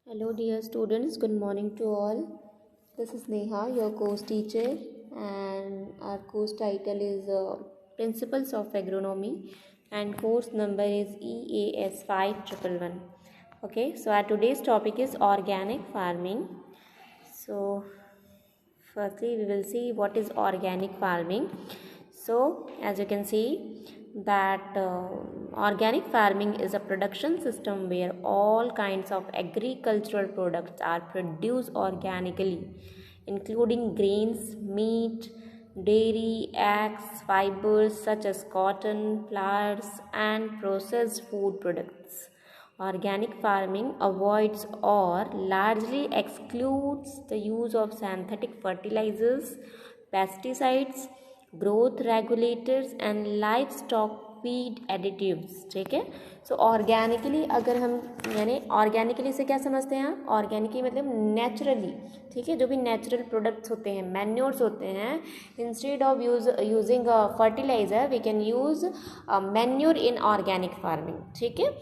Hello, dear students. Good morning to all. This is Neha, your course teacher, and our course title is Principles of Agronomy, and course number is EAS 5111. Okay, so our today's topic is organic farming. So, firstly, we will see what is organic farming. So, as you can see, that organic farming is a production system where all kinds of agricultural products are produced organically, including grains, meat, dairy, eggs, fibers such as cotton, flowers, and processed food products. Organic farming avoids or largely excludes the use of synthetic fertilizers, pesticides, growth regulators and life stock feed additives. ठीक है. So organically अगर हम यानी organically से क्या समझते हैं आप? ऑर्गेनिकली मतलब नेचुरली. ठीक है. जो भी नेचुरल प्रोडक्ट्स होते हैं, मैन्योर्स होते हैं, instead of using fertiliser we can use manure in organic farming. ठीक है.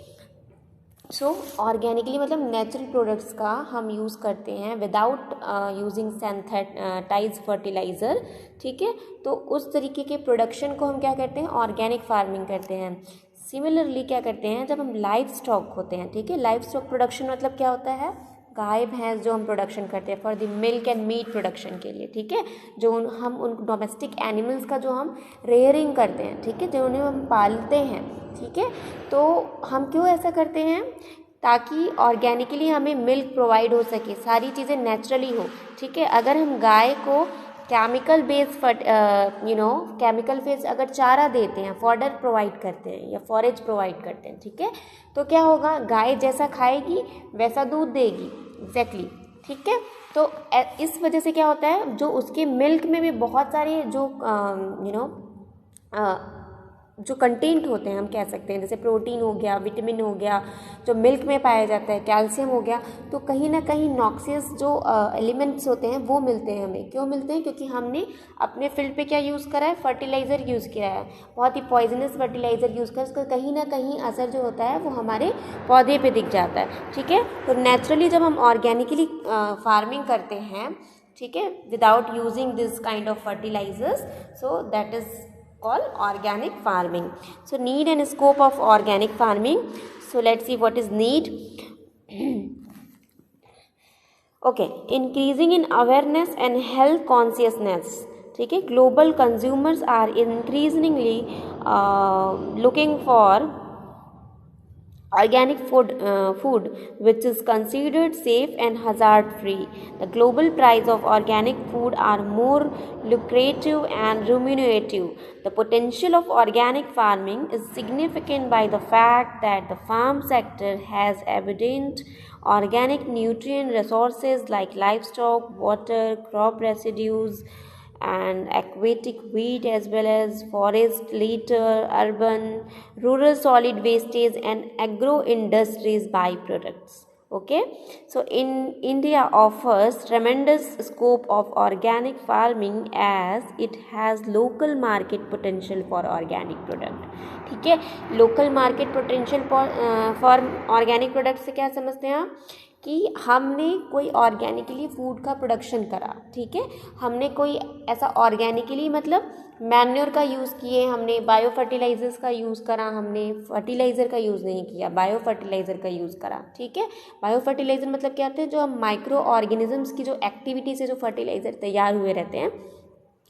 सो ऑर्गेनिकली मतलब नेचुरल प्रोडक्ट्स का हम यूज़ करते हैं विदाउट यूजिंग सिंथेटाइज फर्टिलाइज़र. ठीक है. तो उस तरीके के प्रोडक्शन को हम क्या करते हैं? ऑर्गेनिक फार्मिंग करते हैं. सिमिलरली क्या करते हैं जब हम लाइफ स्टॉक होते हैं. ठीक है. लाइफ स्टॉक प्रोडक्शन मतलब क्या होता है? गाय भैंस जो हम प्रोडक्शन करते हैं for the milk and meat production के लिए. ठीक है. जो हम उन डोमेस्टिक एनिमल्स का जो हम रेयरिंग करते हैं. ठीक है. जो उन्हें हम पालते हैं. ठीक है. तो हम क्यों ऐसा करते हैं? ताकि ऑर्गेनिकली हमें मिल्क प्रोवाइड हो सके, सारी चीज़ें नेचुरली हो. ठीक है. अगर हम गाय को केमिकल बेस्ड केमिकल बेस्ड अगर चारा देते हैं, फॉडर प्रोवाइड करते हैं या फॉरेज प्रोवाइड करते हैं. ठीक है. तो क्या होगा? गाय जैसा खाएगी वैसा दूध देगी. एग्जैक्टली. ठीक है. तो इस वजह से क्या होता है, जो उसके मिल्क में भी बहुत सारे जो जो कंटेंट होते हैं हम कह सकते हैं, जैसे प्रोटीन हो गया, विटामिन हो गया, जो मिल्क में पाया जाता है, कैल्शियम हो गया, तो कहीं ना कहीं नॉक्सियस जो एलिमेंट्स होते हैं वो मिलते हैं हमें. क्यों मिलते हैं? क्योंकि हमने अपने फील्ड पे क्या यूज़ करा है? फर्टिलाइज़र यूज़ किया है. बहुत ही पॉइजनस फर्टिलाइज़र यूज़ कर, उसका कहीं ना कहीं असर जो होता है वो हमारे पौधे पे दिख जाता है. ठीक है. तो नेचुरली जब हम ऑर्गेनिकली फार्मिंग करते हैं, ठीक है, without using this kind of fertilisers, so that is called organic farming. So need and scope of organic farming. So let's see what is need. Okay, increasing in awareness and health consciousness. ठीक है. Global consumers are increasingly looking for organic food which is considered safe and hazard free. The global price of organic food are more lucrative and remunerative. The potential of organic farming is significant by the fact that the farm sector has abundant organic nutrient resources like livestock, water, crop residues, and aquatic weed, as well as forest litter, urban, rural solid wastage, and agro industries byproducts. Okay. So in India offers tremendous scope of organic farming as it has local market potential for organic product. ठीक है. Local market potential for organic product से क्या समझते हैं आप? कि हमने कोई ऑर्गेनिकली फूड का प्रोडक्शन करा. ठीक है. हमने कोई ऐसा ऑर्गेनिकली मतलब मैन्योर का यूज़ किए, हमने बायो फर्टिलाइजर्स का यूज़ करा, हमने फर्टिलाइज़र का यूज़ नहीं किया, बायो फर्टिलाइज़र का यूज़ करा. ठीक है. बायो फर्टिलाइज़र मतलब क्या होते हैं? जो हम माइक्रो ऑर्गेनिजम्स की जो एक्टिविटी से जो फर्टिलाइज़र तैयार हुए रहते हैं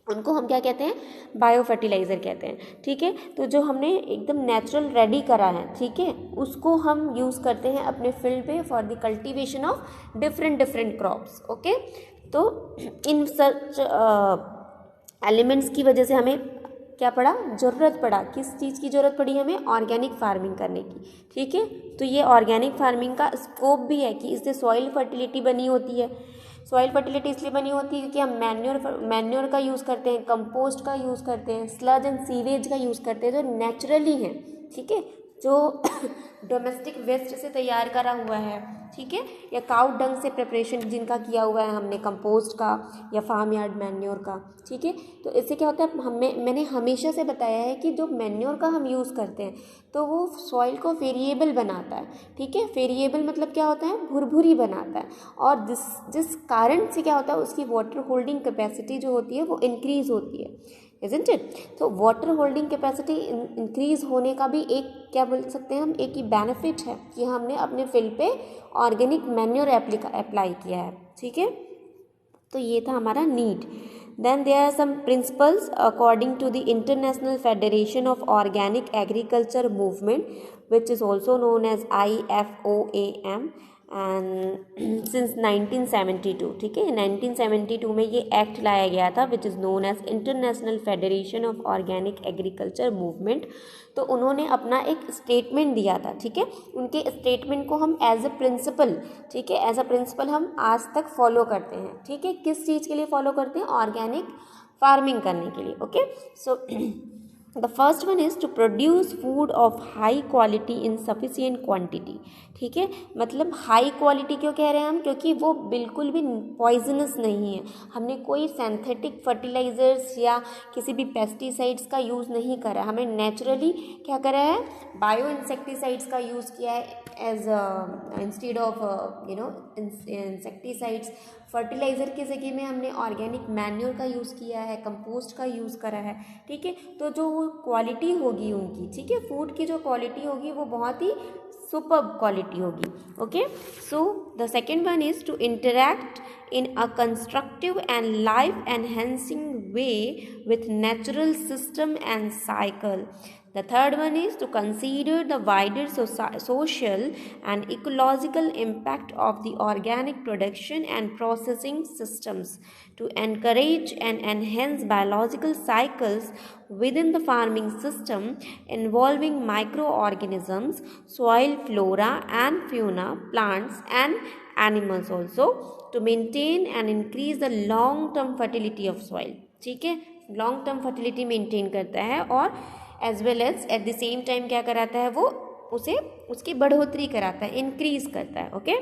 उनको हम क्या कहते हैं? बायो फर्टिलाइज़र कहते हैं. ठीक है. तो जो हमने एकदम नेचुरल रेडी करा है, ठीक है, उसको हम यूज़ करते हैं अपने फील्ड पे for the cultivation of different crops. Okay. तो इन सच एलिमेंट्स की वजह से हमें क्या पड़ा? ज़रूरत पड़ा. किस चीज़ की ज़रूरत पड़ी हमें? ऑर्गेनिक फार्मिंग करने की. ठीक है. तो ये ऑर्गेनिक फार्मिंग का स्कोप भी है कि इससे सॉइल फर्टिलिटी बनी होती है. सॉइल फर्टिलिटी इसलिए बनी होती है क्योंकि हम मैन्योर का यूज़ करते हैं, कंपोस्ट का यूज़ करते हैं, स्लज एंड सीवेज का यूज़ करते हैं जो नेचुरली हैं. ठीक है. जो डोमेस्टिक वेस्ट से तैयार करा हुआ है, ठीक है, या काउ डंग से प्रिपरेशन जिनका किया हुआ है हमने कंपोस्ट का या फार्म यार्ड मैन्योर का, ठीक है। तो इससे क्या होता है, मैंने हमेशा से बताया है कि जो मैन्योर का हम यूज़ करते हैं तो वो सॉइल को वेरिएबल बनाता है, ठीक है। वेरिएबल मतलब क्या होता है, भुरभुरी बनाता है, और जिस कारण से क्या होता है उसकी वाटर होल्डिंग कैपेसिटी जो होती है वो इंक्रीज होती है, isn't it? तो वाटर होल्डिंग कैपेसिटी इंक्रीज होने का भी एक क्या बोल सकते हैं हम, एक ही बेनिफिट है कि हमने अपने फील्ड पे ऑर्गेनिक मैन्योर अप्लाई किया है, ठीक है। तो ये था हमारा need. Then there are some principles according to the International Federation of Organic Agriculture Movement which is also known as IFOAM and since 1972, ठीक है, 1972 में ये एक्ट लाया गया था which is known as International Federation of Organic Agriculture Movement. तो उन्होंने अपना एक स्टेटमेंट दिया था, ठीक है। उनके स्टेटमेंट को हम एज अ प्रिंसिपल, ठीक है, एज अ प्रिंसिपल हम आज तक फॉलो करते हैं, ठीक है। किस चीज़ के लिए फॉलो करते हैं, ऑर्गेनिक फार्मिंग करने के लिए, okay. So the first one is to produce food of high quality in sufficient quantity, ठीक है। मतलब हाई क्वालिटी क्यों कह रहे हैं हम, क्योंकि वो बिल्कुल भी पॉइजनस नहीं है, हमने कोई सिंथेटिक फर्टिलाइजर्स या किसी भी पेस्टिसाइड्स का यूज़ नहीं करा, हमें नेचुरली क्या करा है, बायो इंसेक्टिसाइड्स का यूज़ किया है as instead of insecticides. Fertiliser की जगह में हमने ऑर्गेनिक मैन्योर का यूज़ किया है, कंपोस्ट का यूज़ करा है, ठीक है। तो जो क्वालिटी होगी उनकी, ठीक है, फूड की जो क्वालिटी होगी वो बहुत ही सुपर्ब क्वालिटी होगी, okay. So the second one is to interact in a constructive and life enhancing way with natural system and cycle. The third one is to consider the wider social and ecological impact of the organic production and processing systems to encourage and enhance biological cycles within the farming system involving microorganisms, soil flora and fauna, plants and animals also to maintain and increase the long term fertility of soil, ठीक है। Long term fertility maintain करता है और as well as at the same time क्या कराता है, वो उसे उसकी बढ़ोतरी कराता है, इंक्रीज करता है, ओके।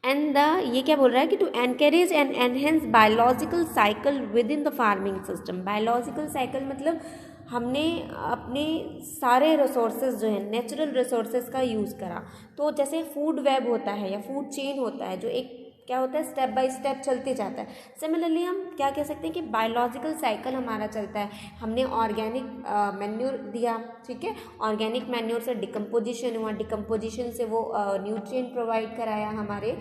एंड ये क्या बोल रहा है कि to encourage and enhance biological cycle within the farming system. Biological cycle मतलब हमने अपने सारे रिसोर्सेज जो है नेचुरल रिसोर्सेज का यूज़ करा। तो जैसे फूड वेब होता है या फूड चेन होता है जो एक क्या होता है स्टेप बाय स्टेप चलते जाता है, सिमिलरली हम क्या कह सकते हैं कि बायोलॉजिकल साइकिल हमारा चलता है। हमने ऑर्गेनिक मैन्योर दिया, ठीक है, ऑर्गेनिक मैन्योर से डिकम्पोजिशन हुआ, डिकम्पोजिशन से वो न्यूट्रिएंट प्रोवाइड कराया हमारे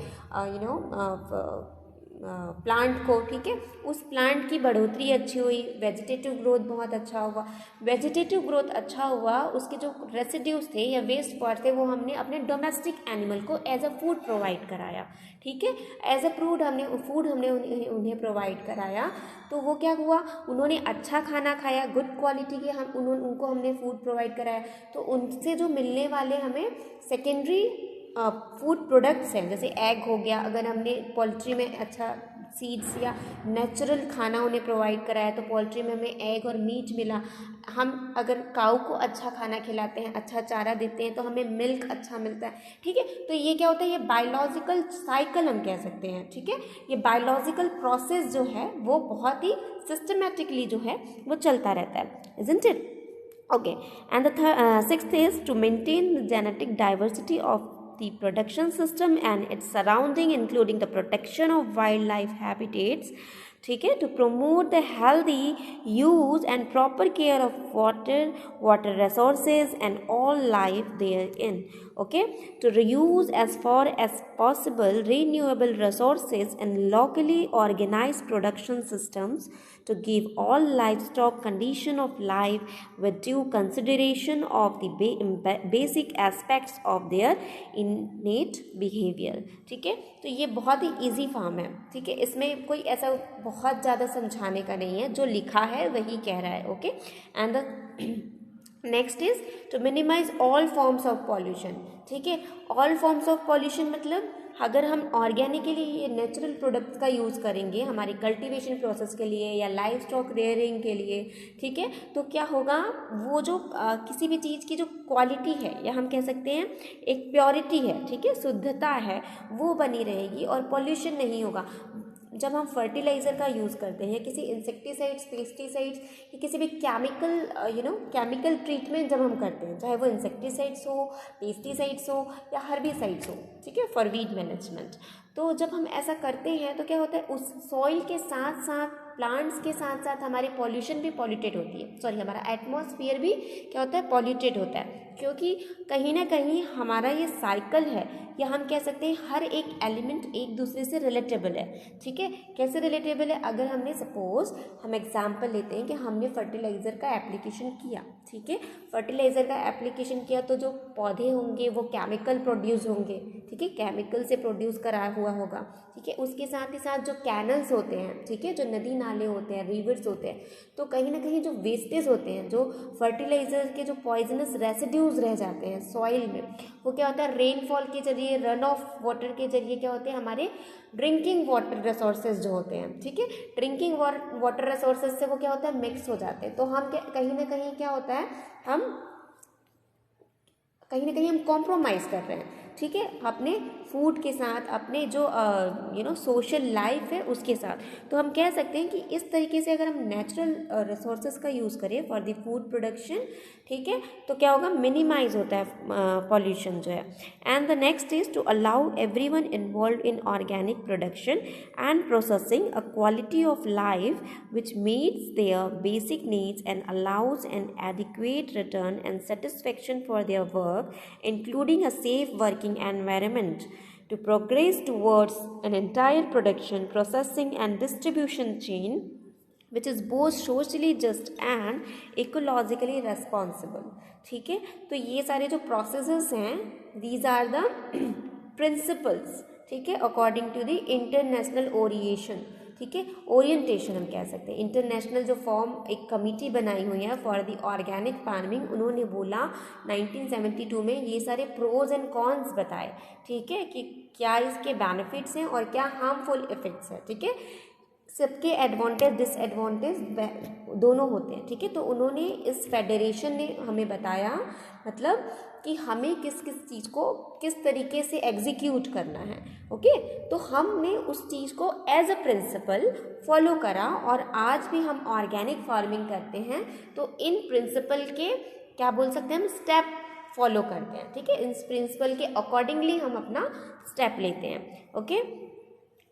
प्लांट को, ठीक है, उस प्लांट की बढ़ोतरी अच्छी हुई, वेजिटेटिव ग्रोथ बहुत अच्छा हुआ। वेजिटेटिव ग्रोथ अच्छा हुआ, उसके जो रेसिड्यूज थे या वेस्ट पार्ट थे वो हमने अपने डोमेस्टिक एनिमल को एज अ फूड प्रोवाइड कराया, ठीक है, एज अ फूड हमने उन्हें प्रोवाइड कराया। तो वो क्या हुआ, उन्होंने अच्छा खाना खाया, गुड क्वालिटी के उनको हमने फूड प्रोवाइड कराया। तो उनसे जो मिलने वाले हमें सेकेंडरी फूड प्रोडक्ट्स हैं, जैसे एग हो गया, अगर हमने पोल्ट्री में अच्छा सीड्स या नेचुरल खाना उन्हें प्रोवाइड कराया तो पोल्ट्री में हमें एग और मीट मिला। हम अगर काऊ को अच्छा खाना खिलाते हैं, अच्छा चारा देते हैं तो हमें मिल्क अच्छा मिलता है, ठीक है। तो ये क्या होता है, ये बायोलॉजिकल साइकिल हम कह सकते हैं, ठीक है। ये बायोलॉजिकल प्रोसेस जो है वो बहुत ही सिस्टमेटिकली जो है वो चलता रहता है, isn't it? Okay, and the sixth is to maintain the genetic diversity of the production system and its surrounding, including the protection of wildlife habitats, ठीक है, to promote the healthy use and proper care of water resources and all life therein, okay, to reuse as far as possible renewable resources and locally organized production systems to give all livestock condition of life with due consideration of the basic aspects of their innate behavior, ठीक है। तो ये बहुत ही easy form है, ठीक है, इसमें कोई ऐसा बहुत ज़्यादा समझाने का नहीं है, जो लिखा है वही कह रहा है, okay. And the next is to minimise all forms of pollution. ठीक है, ऑल फॉर्म्स ऑफ पॉल्यूशन मतलब अगर हम ऑर्गेनिकली ये नेचुरल प्रोडक्ट्स का यूज़ करेंगे हमारी कल्टीवेशन प्रोसेस के लिए या लाइफ स्टॉक रेयरिंग के लिए, ठीक है, तो क्या होगा, वो जो किसी भी चीज़ की जो क्वालिटी है या हम कह सकते हैं एक प्योरिटी है, ठीक है, शुद्धता है, वो बनी रहेगी और पॉल्यूशन नहीं होगा। जब हम फर्टिलाइज़र का यूज़ करते हैं, किसी इंसेक्टिसाइड्स, पेस्टिसाइड्स या किसी भी केमिकल ट्रीटमेंट जब हम करते हैं, चाहे वो इंसेक्टिसाइड्स हो, पेस्टिसाइड्स हो या हर्बिसाइड्स हो, ठीक है, फॉर वीड मैनेजमेंट, तो जब हम ऐसा करते हैं तो क्या होता है, उस सॉइल के साथ साथ प्लांट्स के साथ साथ हमारी पॉल्यूशन भी पॉल्यूटेड होती है, सॉरी हमारा एटमॉस्फेयर भी क्या होता है, पॉल्यूटेड होता है, क्योंकि कहीं ना कहीं हमारा ये साइकिल है या हम कह सकते हैं हर एक एलिमेंट एक दूसरे से रिलेटेबल है। ठीक है, कैसे रिलेटेबल है, अगर हमने सपोज हम एग्जांपल लेते हैं कि हमने फर्टिलाइज़र का एप्लीकेशन किया, ठीक है, फर्टिलाइज़र का एप्लीकेशन किया तो जो पौधे होंगे वो केमिकल प्रोड्यूस होंगे, ठीक है, केमिकल से प्रोड्यूस करा हुआ होगा, ठीक है, उसके साथ ही साथ जो कैनल्स होते हैं, ठीक है, जो नदी नाले होते हैं, रिवर्स होते हैं, तो कहीं ना कहीं जो वेस्टेज होते हैं, जो फर्टिलाइज़र के जो पॉइजनस रेसिड्यूज रह जाते हैं सॉइल में, वो क्या होता है, रेनफॉल के जरिए, रन ऑफ वाटर के जरिए क्या होते हैं, हमारे ड्रिंकिंग वाटर रिसोर्सेज जो होते हैं, ठीक है, ड्रिंकिंग वाटर रिसोर्सेज से वो क्या होता है, मिक्स हो जाते हैं, तो हम कहीं ना कहीं क्या होता है, हम कहीं ना कहीं हम कॉम्प्रोमाइज़ कर रहे हैं, ठीक है, अपने फूड के साथ, अपने जो सोशल लाइफ है उसके साथ। तो हम कह सकते हैं कि इस तरीके से अगर हम नेचुरल रिसोर्सेज का यूज़ करें फॉर द फूड प्रोडक्शन, ठीक है, तो क्या होगा, मिनिमाइज होता है पॉल्यूशन जो है। And the next is to allow everyone involve in organic production and processing a quality of life which meets their basic needs and allows an adequate return and satisfaction for their work, including a safe working environment, to progress towards an entire production, processing and distribution chain which is both socially just and ecologically responsible। ठीक है, तो ये सारे जो processes हैं, these are the principles, ठीक है, according to the international ओरिएशन, ठीक है, ओरिएंटेशन हम कह सकते हैं, इंटरनेशनल जो फॉर्म एक कमिटी बनाई हुई है फॉर द ऑर्गेनिक फार्मिंग, उन्होंने बोला 1972 में ये सारे प्रोज एंड कॉन्स बताए, ठीक है, कि क्या इसके बेनिफिट्स हैं और क्या हार्मफुल इफेक्ट्स हैं, ठीक है, सबके एडवांटेज डिसएडवांटेज दोनों होते हैं, ठीक है, तो उन्होंने इस फेडरेशन ने हमें बताया, मतलब कि हमें किस किस चीज़ को किस तरीके से एग्जीक्यूट करना है, ओके, तो हमने उस चीज़ को एज अ प्रिंसिपल फॉलो करा और आज भी हम ऑर्गेनिक फार्मिंग करते हैं तो इन प्रिंसिपल के क्या बोल सकते हैं, हम स्टेप फॉलो करते हैं, ठीक है, इन प्रिंसिपल के अकॉर्डिंगली हम अपना स्टेप लेते हैं, okay.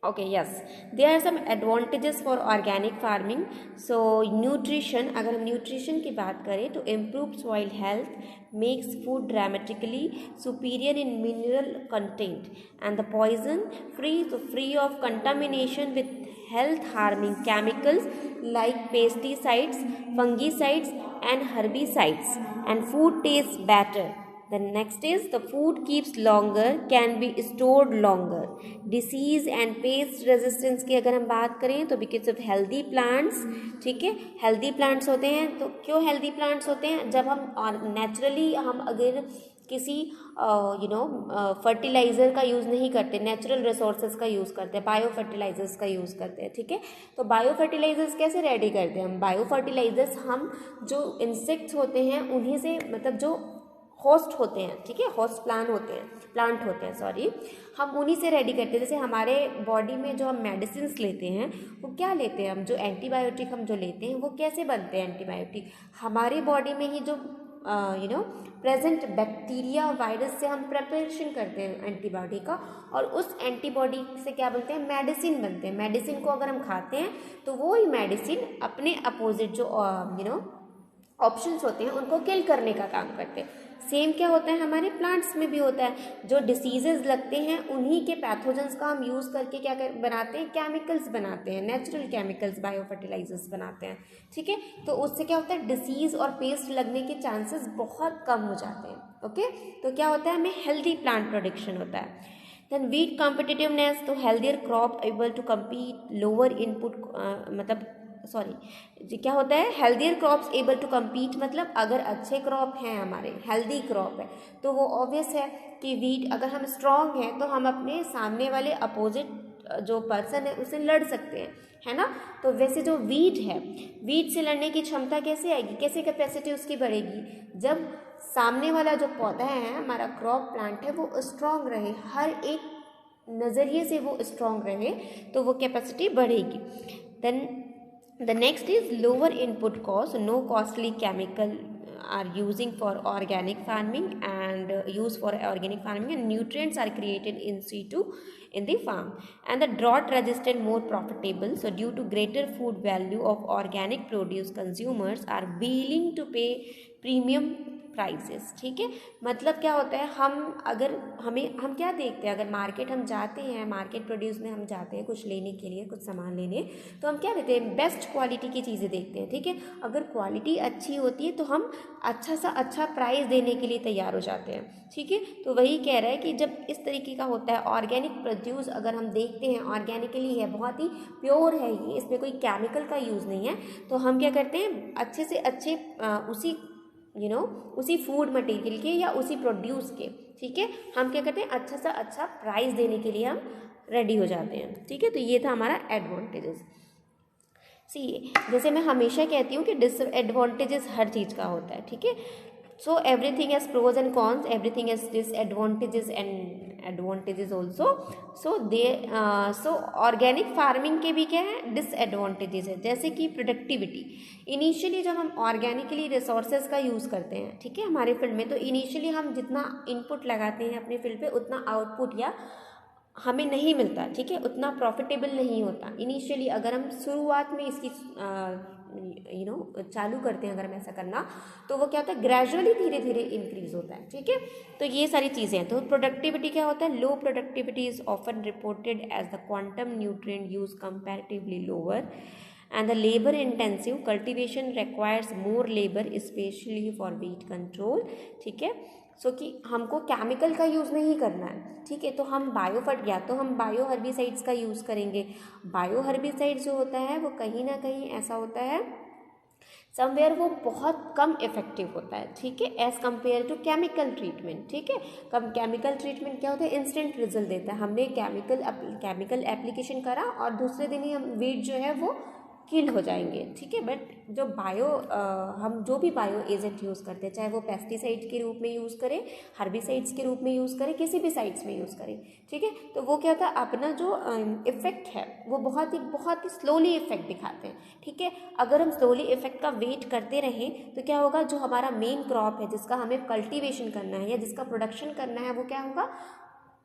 Okay, yes, there are some advantages for organic farming. So nutrition, अगर हम न्यूट्रिशन की बात करें तो improve soil health, makes food dramatically superior in mineral content and the poison free of contamination with health harming chemicals like pesticides, fungicides and herbicides, and food tastes better. The next is the food keeps longer, can be stored longer. Disease and pest resistance की अगर हम बात करें तो because of healthy plants, ठीक है, healthy plants होते हैं, तो क्यों healthy plants होते हैं, जब हम नेचुरली हम अगर किसी फर्टिलाइज़र का यूज़ नहीं करते, नेचुरल रिसोर्सेज का यूज़ करते हैं, बायो फर्टिलाइजर्स का यूज़ करते हैं, ठीक है, तो बायो फर्टिलाइजर्स कैसे रेडी करते हैं हम, बायो फर्टिलाइजर्स हम जो इंसेक्ट्स होते हैं उन्हीं से, मतलब जो होस्ट होते हैं, ठीक है, होस्ट प्लांट होते हैं सॉरी, हम उन्हीं से रेडी करते हैं। जैसे हमारे बॉडी में जो हम मेडिसिन लेते हैं वो क्या लेते हैं हम, जो एंटीबायोटिक हम जो लेते हैं वो कैसे बनते हैं, एंटीबायोटिक हमारे बॉडी में ही जो प्रेजेंट बैक्टीरिया वायरस से हम प्रिपरेशन करते हैं एंटीबॉडी का, और उस एंटीबॉडी से क्या बनते हैं, मेडिसिन बनते हैं। मेडिसिन को अगर हम खाते हैं तो वो ही मेडिसिन अपने अपोजिट जो ऑप्शंस होते हैं उनको किल करने का काम करते हैं। सेम क्या होता है हमारे प्लांट्स में भी होता है, जो डिसीजेज लगते हैं उन्हीं के पैथोजेंस का हम यूज़ करके क्या बनाते हैं, केमिकल्स बनाते हैं, नेचुरल केमिकल्स, बायो फर्टिलाइजर्स बनाते हैं, ठीक है, तो उससे क्या होता है, डिसीज़ और पेस्ट लगने के चांसेस बहुत कम हो जाते हैं, ओके, तो क्या होता है, हमें हेल्दी प्लांट प्रोडक्शन होता है। देन वीट कॉम्पिटिटिवनेस, तो healthier crop able to compete, lower input मतलब सॉरी क्या होता है, healthier crops able to compete, मतलब अगर अच्छे क्रॉप हैं हमारे, हेल्दी क्रॉप है, तो वो ऑब्वियस है कि वीट, अगर हम स्ट्रांग हैं तो हम अपने सामने वाले अपोजिट जो पर्सन है उससे लड़ सकते हैं, है ना। तो वैसे जो वीट है, वीट से लड़ने की क्षमता कैसे आएगी, कैसे कैपेसिटी उसकी बढ़ेगी, जब सामने वाला जो पौधा है हमारा क्रॉप प्लांट है वो स्ट्रांग रहे, हर एक नज़रिए से वो स्ट्रांग रहे, तो वो कैपेसिटी बढ़ेगी। Then the next is lower input cost, no costly chemical are using for organic farming and used for organic farming, and nutrients are created in situ in the farm, and the drought resistant, more profitable. So due to greater food value of organic produce, consumers are willing to pay premium prices, ठीक है। मतलब क्या होता है, हम क्या देखते हैं, अगर मार्केट हम जाते हैं, मार्केट प्रोड्यूस में हम जाते हैं कुछ लेने के लिए, कुछ सामान लेने, तो हम क्या देते हैं, बेस्ट क्वालिटी की चीज़ें देखते हैं, ठीक है। अगर क्वालिटी अच्छी होती है तो हम अच्छा सा अच्छा प्राइस देने के लिए तैयार हो जाते हैं, ठीक है। तो वही कह रहा है कि जब इस तरीके का होता है ऑर्गेनिक प्रोड्यूस, अगर हम देखते हैं ऑर्गेनिकली है, बहुत ही प्योर है ये, इसमें कोई केमिकल का यूज़ नहीं है, तो हम क्या करते हैं, अच्छे से अच्छे उसी फूड मटेरियल के या उसी प्रोड्यूस के, ठीक है, हम क्या करते हैं, अच्छा सा अच्छा प्राइस देने के लिए हम रेडी हो जाते हैं, ठीक है। तो ये था हमारा एडवांटेजेस। जैसे मैं हमेशा कहती हूँ कि डिसएडवांटेजेस हर चीज़ का होता है, ठीक है। So everything has pros and cons, everything has disadvantages and advantages also. So organic farming के भी क्या है, डिसएडवांटेजेस है, जैसे कि प्रोडक्टिविटी। इनिशियली जब हम ऑर्गेनिकली रिसोर्सेज का यूज़ करते हैं, ठीक है, हमारे फील्ड में, तो इनिशियली हम जितना इनपुट लगाते हैं अपने फील्ड पे, उतना आउटपुट या हमें नहीं मिलता, ठीक है, उतना प्रॉफिटेबल नहीं होता इनिशियली। अगर हम शुरुआत में इसकी चालू करते हैं, अगर हम ऐसा करना, तो वो क्या होता है, ग्रेजुअली धीरे धीरे इंक्रीज होता है, ठीक है। तो ये सारी चीज़ें हैं। तो प्रोडक्टिविटी क्या होता है, low productivity is often reported as the quantum nutrient use comparatively lower, and the labor intensive cultivation requires more labor especially for weed control, ठीक है। सो कि हमको केमिकल का यूज़ नहीं करना है, ठीक है, तो हम या तो हम बायो हर्बिसाइड्स का यूज़ करेंगे। बायो हर्बिसाइड जो होता है वो कहीं ना कहीं ऐसा होता है, समवेयर वो बहुत कम इफेक्टिव होता है, ठीक है, as compare to chemical treatment, ठीक है। केमिकल ट्रीटमेंट क्या होता है, इंस्टेंट रिजल्ट देता है, हमने केमिकल एप्लीकेशन करा और दूसरे दिन ही हम वीड जो है वो किल हो जाएंगे, ठीक है। बट जो हम जो भी बायो एजेंट यूज़ करते हैं, चाहे वो पेस्टिसाइड्स के रूप में यूज़ करें, हर्बिसाइड्स के रूप में यूज़ करें, किसी भी साइड्स में यूज़ करें, ठीक है, तो वो क्या होता है, अपना जो इफेक्ट है वो बहुत ही स्लोली इफेक्ट दिखाते हैं, ठीक है। अगर हम स्लोली इफेक्ट का वेट करते रहें तो क्या होगा, जो हमारा मेन क्रॉप है जिसका हमें कल्टीवेशन करना है या जिसका प्रोडक्शन करना है, वो क्या होगा,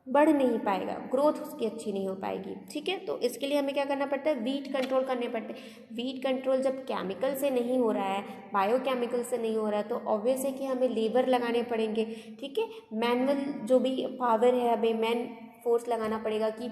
बढ़ नहीं पाएगा, ग्रोथ उसकी अच्छी नहीं हो पाएगी, ठीक है। तो इसके लिए हमें क्या करना पड़ता है, वीट कंट्रोल करने पड़ते हैं। वीट कंट्रोल जब केमिकल से नहीं हो रहा है, बायो केमिकल से नहीं हो रहा है, तो ऑब्वियस है कि हमें लेबर लगाने पड़ेंगे, ठीक है। मैनुअल जो भी पावर है, हमें मैन फोर्स लगाना पड़ेगा कि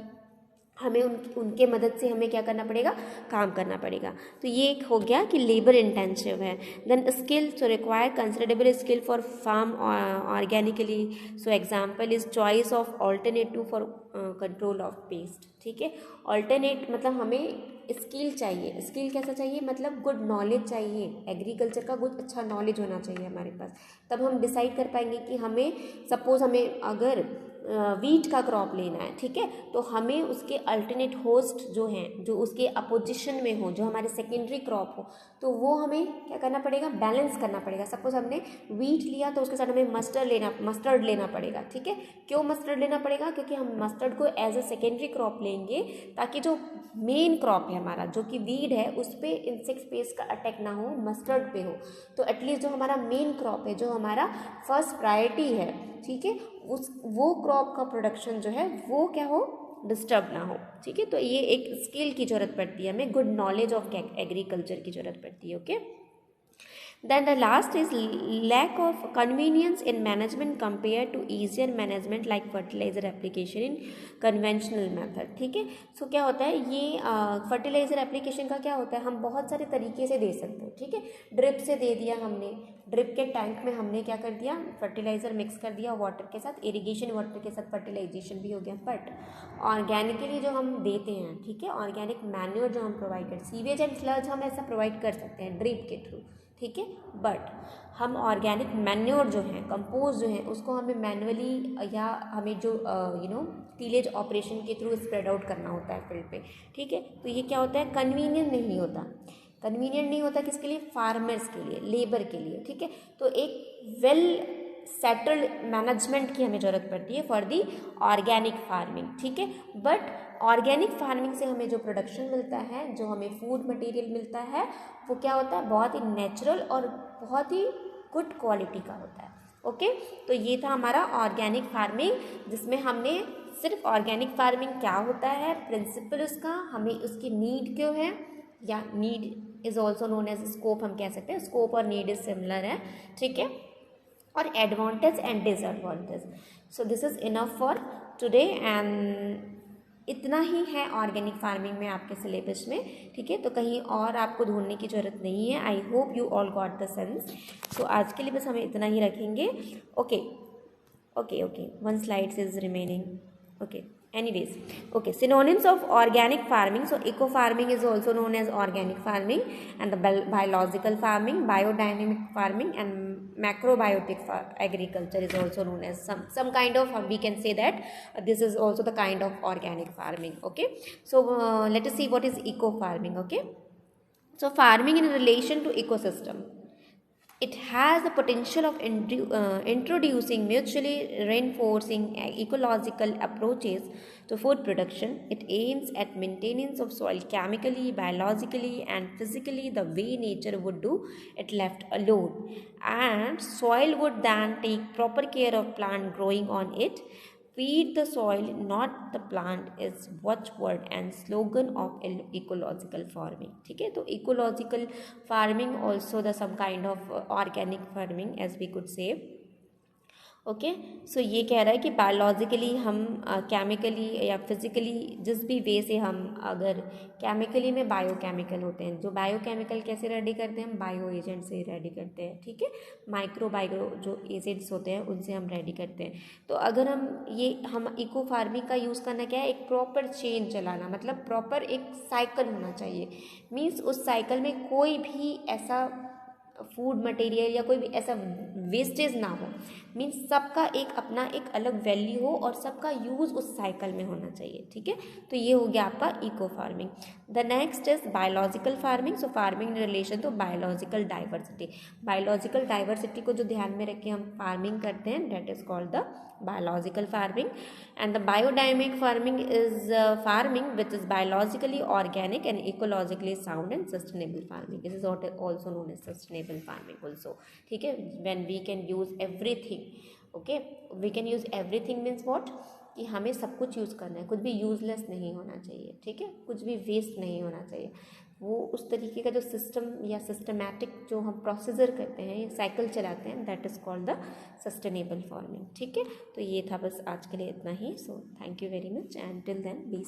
हमें उनके मदद से हमें क्या करना पड़ेगा, काम करना पड़ेगा। तो ये एक हो गया कि लेबर इंटेंसिव है। Then skill, so require considerable skill for farm organically. So example is choice of alternative for control of pest, ठीक है। ऑल्टरनेट मतलब हमें स्किल चाहिए, स्किल कैसा चाहिए, मतलब गुड नॉलेज चाहिए, एग्रीकल्चर का गुड अच्छा नॉलेज होना चाहिए हमारे पास, तब हम डिसाइड कर पाएंगे कि हमें सपोज हमें अगर वीट का क्रॉप लेना है, ठीक है, तो हमें उसके अल्टरनेट होस्ट जो हैं, जो उसके अपोजिशन में हो, जो हमारे सेकेंडरी क्रॉप हो, तो वो हमें क्या करना पड़ेगा, बैलेंस करना पड़ेगा। सपोज हमने वीट लिया तो उसके साथ हमें मस्टर्ड लेना पड़ेगा, ठीक है। क्यों मस्टर्ड लेना पड़ेगा, क्योंकि हम मस्टर्ड को एज अ सेकेंडरी क्रॉप लेंगे ताकि जो मेन क्रॉप है हमारा, जो कि वीड है, उस पर इंसेक्ट पेस्ट का अटैक ना हो, मस्टर्ड पे हो, तो एटलीस्ट जो हमारा मेन क्रॉप है, जो हमारा फर्स्ट प्रायोरिटी है, ठीक है, वो क्रॉप का प्रोडक्शन जो है वो क्या हो, डिस्टर्ब ना हो, ठीक है। तो ये एक स्किल की ज़रूरत पड़ती है हमें, गुड नॉलेज ऑफ एग्रीकल्चर की ज़रूरत पड़ती है, okay. Then the last is lack of convenience in management compared to easier management like fertilizer application in conventional method. ठीक है, सो क्या होता है ये फर्टिलाइजर एप्लीकेशन का क्या होता है, हम बहुत सारे तरीके से दे सकते हैं. ठीक है, ड्रिप से दे दिया हमने, ड्रिप के टैंक में हमने क्या कर दिया, फर्टिलाइजर मिक्स कर दिया वाटर के साथ, इरिगेशन वाटर के साथ फर्टिलाइजेशन भी हो गया. बट ऑर्गेनिकली जो हम देते हैं, ठीक है, ऑर्गेनिक मैन्योर जो हम प्रोवाइड करते, सीवेज एंड स्लज हम ऐसा प्रोवाइड कर सकते हैं ड्रिप के थ्रू. ठीक है, बट हम ऑर्गेनिक मैन्योर जो है, कंपोज जो है, उसको हमें मैनुअली या हमें जो टीलेज ऑपरेशन के थ्रू स्प्रेड आउट करना होता है फील्ड पे. ठीक है, तो ये क्या होता है, कन्वीनियंट नहीं होता. कन्वीनियंट नहीं होता किसके लिए, फार्मर्स के लिए, लेबर के लिए. ठीक है, तो एक वेल सेटल्ड मैनेजमेंट की हमें ज़रूरत पड़ती है फॉर दी ऑर्गेनिक फार्मिंग. ठीक है, बट ऑर्गेनिक फार्मिंग से हमें जो प्रोडक्शन मिलता है, जो हमें फूड मटेरियल मिलता है, वो क्या होता है, बहुत ही नेचुरल और बहुत ही गुड क्वालिटी का होता है. ओके, तो ये था हमारा ऑर्गेनिक फार्मिंग, जिसमें हमने सिर्फ ऑर्गेनिक फार्मिंग क्या होता है, प्रिंसिपल उसका, हमें उसकी नीड क्यों है, या need is also known as scope, हम कह सकते हैं स्कोप और नीड इज सिमिलर है. ठीक है, और advantage and disadvantage. So this is enough for today, and इतना ही है ऑर्गेनिक फार्मिंग में आपके सिलेबस में. ठीक है, तो कहीं और आपको ढूंढने की ज़रूरत नहीं है. I hope you all got the sense. So आज के लिए बस हमें इतना ही रखेंगे. Okay okay okay, 1 slide is remaining. Okay, anyways, okay, synonyms of organic farming. So eco farming is also known as organic farming, and the biological farming, biodynamic farming, and macrobiotic agriculture is also known as some kind of, we can say that this is also the kind of organic farming. Okay, so let us see what is eco farming. Okay, so farming in relation to ecosystem. It has the potential of introducing mutually reinforcing ecological approaches to food production. It aims at maintenance of soil chemically, biologically, and physically the way nature would do it left alone. And soil would then take proper care of plant growing on it. Feed the soil, not the plant, is watchword and slogan of ecological farming. ठीक है, तो ecological farming also the some kind of organic farming as we could say. Okay, so ये कह रहा है कि biologically हम chemically या फिज़िकली जिस भी वे से हम, अगर केमिकली में बायोकेमिकल होते हैं, जो बायोकेमिकल कैसे रेडी करते हैं, हम बायो एजेंट से रेडी करते हैं. ठीक है, माइक्रो जो एजेंट्स होते हैं उनसे हम रेडी करते हैं. तो अगर हम इको फार्मिंग का यूज़ करना क्या है, एक प्रॉपर चेन चलाना, मतलब प्रॉपर एक साइकिल होना चाहिए. मीन्स उस साइकिल में कोई भी ऐसा फूड मटेरियल या कोई भी ऐसा वेस्टेज ना हो. मीन्स सबका एक अपना एक अलग वैल्यू हो और सबका यूज़ उस साइकिल में होना चाहिए. ठीक है, तो ये हो गया आपका eco farming. The next is biological farming. So farming in relation to biological diversity. Biological diversity को जो ध्यान में रख के हम फार्मिंग करते हैं, that is called the biological farming. And the biodynamic farming is farming which is biologically organic and ecologically sound and sustainable farming. This is also known as sustainable farming also. ठीक है, when we can use everything. okay, we can use everything means what, कि हमें सब कुछ use करना है, कुछ भी यूजलेस नहीं होना चाहिए. ठीक है, कुछ भी वेस्ट नहीं होना चाहिए. वो उस तरीके का जो सिस्टम या सिस्टमैटिक जो हम प्रोसीजर करते हैं या साइकिल चलाते हैं, that is called the sustainable farming. ठीक है, तो ये था बस आज के लिए इतना ही. So thank you very much and till then B